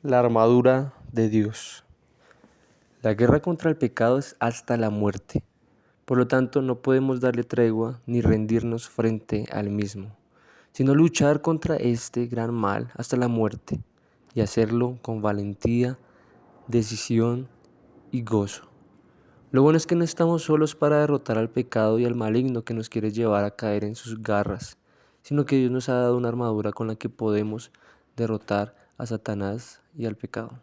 La armadura de Dios. La guerra contra el pecado es hasta la muerte. Por lo tanto, no podemos darle tregua ni rendirnos frente al mismo, sino luchar contra este gran mal hasta la muerte y hacerlo con valentía, decisión y gozo. Lo bueno es que no estamos solos para derrotar al pecado y al maligno que nos quiere llevar a caer en sus garras, sino que Dios nos ha dado una armadura con la que podemos derrotar a Satanás y al pecado.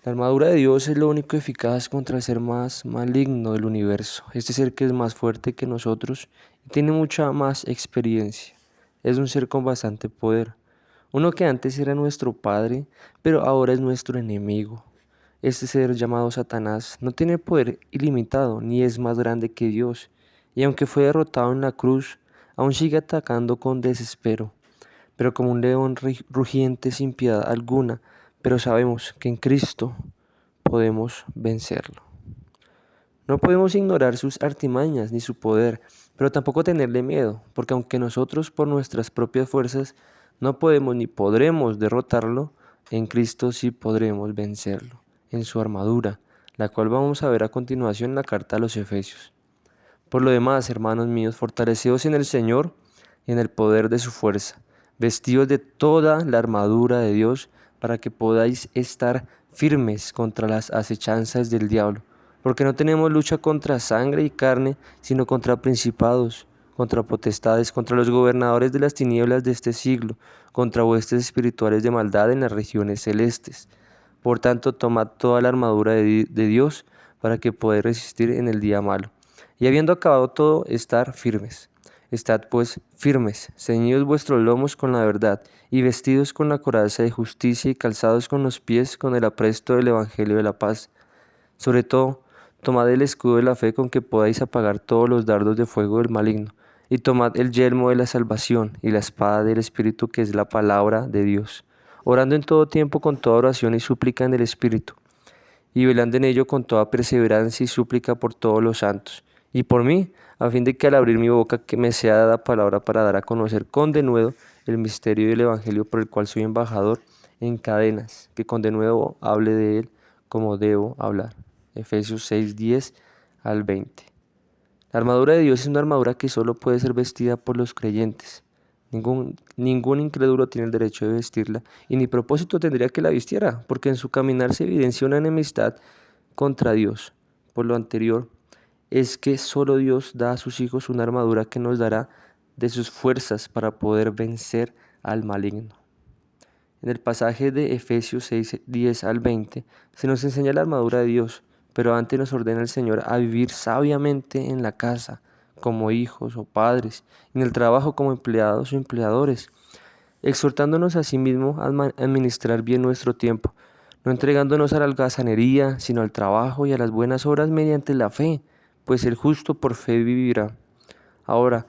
La armadura de Dios es lo único eficaz contra el ser más maligno del universo, este ser que es más fuerte que nosotros y tiene mucha más experiencia. Es un ser con bastante poder, uno que antes era nuestro padre, pero ahora es nuestro enemigo. Este ser llamado Satanás no tiene poder ilimitado ni es más grande que Dios, y aunque fue derrotado en la cruz, aún sigue atacando con desespero, pero como un león rugiente sin piedad alguna, pero sabemos que en Cristo podemos vencerlo. No podemos ignorar sus artimañas ni su poder, pero tampoco tenerle miedo, porque aunque nosotros por nuestras propias fuerzas no podemos ni podremos derrotarlo, en Cristo sí podremos vencerlo, en su armadura, la cual vamos a ver a continuación en la carta a los Efesios. Por lo demás, hermanos míos, fortaleceos en el Señor y en el poder de su fuerza, vestidos de toda la armadura de Dios, para que podáis estar firmes contra las acechanzas del diablo, porque no tenemos lucha contra sangre y carne, sino contra principados, contra potestades, contra los gobernadores de las tinieblas de este siglo, contra huestes espirituales de maldad en las regiones celestes. Por tanto, tomad toda la armadura de Dios para que podáis resistir en el día malo. Y habiendo acabado todo, estar firmes. Estad pues firmes, ceñidos vuestros lomos con la verdad, y vestidos con la coraza de justicia, y calzados con los pies con el apresto del evangelio de la paz. Sobre todo, tomad el escudo de la fe con que podáis apagar todos los dardos de fuego del maligno, y tomad el yelmo de la salvación y la espada del Espíritu, que es la palabra de Dios, orando en todo tiempo con toda oración y súplica en el Espíritu, y velando en ello con toda perseverancia y súplica por todos los santos, y por mí, a fin de que al abrir mi boca que me sea dada palabra para dar a conocer con denuedo el misterio del Evangelio, por el cual soy embajador en cadenas, que con denuedo hable de él como debo hablar. Efesios 6:10 al 20. La armadura de Dios es una armadura que solo puede ser vestida por los creyentes. Ningún incrédulo tiene el derecho de vestirla y ni propósito tendría que la vistiera, porque en su caminar se evidencia una enemistad contra Dios. Por lo anterior, es que solo Dios da a sus hijos una armadura que nos dará de sus fuerzas para poder vencer al maligno. En el pasaje de Efesios 6:10 al 20 se nos enseña la armadura de Dios, pero antes nos ordena el Señor a vivir sabiamente en la casa, como hijos o padres, en el trabajo como empleados o empleadores, exhortándonos a sí mismo a administrar bien nuestro tiempo, no entregándonos a la holgazanería, sino al trabajo y a las buenas obras mediante la fe, pues el justo por fe vivirá. Ahora,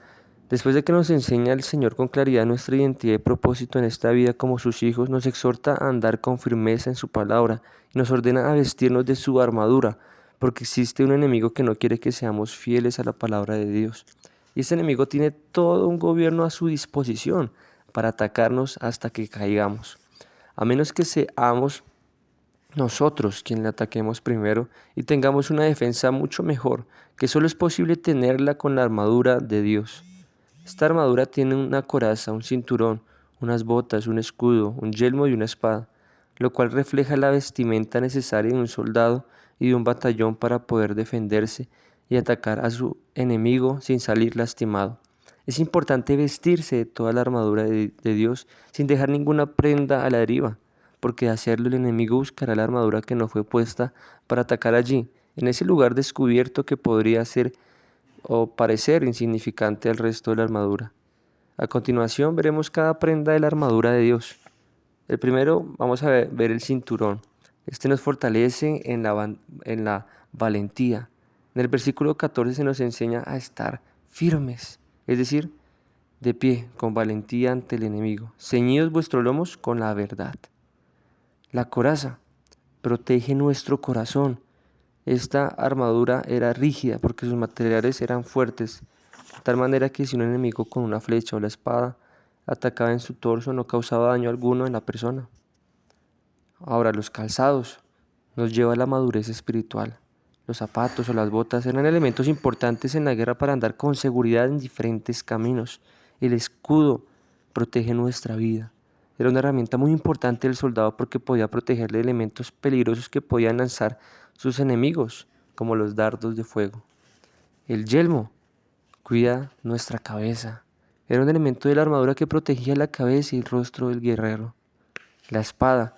después de que nos enseña el Señor con claridad nuestra identidad y propósito en esta vida como sus hijos, nos exhorta a andar con firmeza en su palabra y nos ordena a vestirnos de su armadura, porque existe un enemigo que no quiere que seamos fieles a la palabra de Dios. Y este enemigo tiene todo un gobierno a su disposición para atacarnos hasta que caigamos. A menos que seamos nosotros quien le ataquemos primero y tengamos una defensa mucho mejor, que solo es posible tenerla con la armadura de Dios. Esta armadura tiene una coraza, un cinturón, unas botas, un escudo, un yelmo y una espada, lo cual refleja la vestimenta necesaria de un soldado y de un batallón para poder defenderse y atacar a su enemigo sin salir lastimado. Es importante vestirse de toda la armadura de Dios sin dejar ninguna prenda a la deriva, porque de hacerlo el enemigo buscará la armadura que no fue puesta para atacar allí, en ese lugar descubierto que podría ser o parecer insignificante al resto de la armadura. A continuación veremos cada prenda de la armadura de Dios. El primero vamos a ver el cinturón. Este nos fortalece en la valentía. En el versículo 14 se nos enseña a estar firmes, es decir, de pie, con valentía ante el enemigo. Ceñidos vuestros lomos con la verdad. La coraza protege nuestro corazón. Esta armadura era rígida porque sus materiales eran fuertes, de tal manera que si un enemigo con una flecha o la espada atacaba en su torso no causaba daño alguno en la persona. Ahora, los calzados nos lleva a la madurez espiritual. Los zapatos o las botas eran elementos importantes en la guerra para andar con seguridad en diferentes caminos. El escudo protege nuestra vida. Era una herramienta muy importante del soldado porque podía protegerle de elementos peligrosos que podían lanzar sus enemigos, como los dardos de fuego. El yelmo cuida nuestra cabeza. Era un elemento de la armadura que protegía la cabeza y el rostro del guerrero. La espada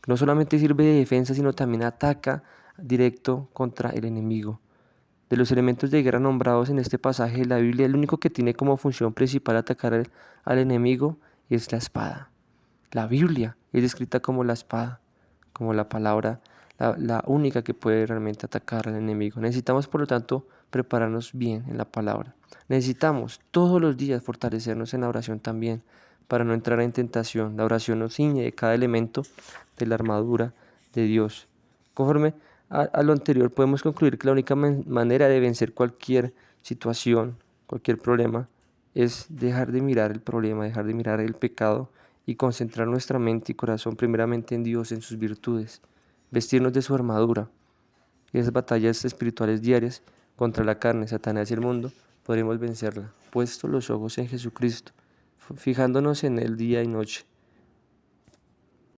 no solamente sirve de defensa, sino también ataca directo contra el enemigo. De los elementos de guerra nombrados en este pasaje de la Biblia, el único que tiene como función principal atacar al enemigo es la espada. La Biblia es descrita como la espada, como la palabra, la única que puede realmente atacar al enemigo. Necesitamos, por lo tanto, prepararnos bien en la palabra. Necesitamos todos los días fortalecernos en la oración también, para no entrar en tentación. La oración nos ciñe de cada elemento de la armadura de Dios. Conforme a lo anterior, podemos concluir que la única manera de vencer cualquier situación, cualquier problema, es dejar de mirar el problema, dejar de mirar el pecado y concentrar nuestra mente y corazón primeramente en Dios, en sus virtudes, vestirnos de su armadura. Y esas batallas espirituales diarias contra la carne, Satanás y el mundo, podremos vencerla, puesto los ojos en Jesucristo, fijándonos en Él día y noche,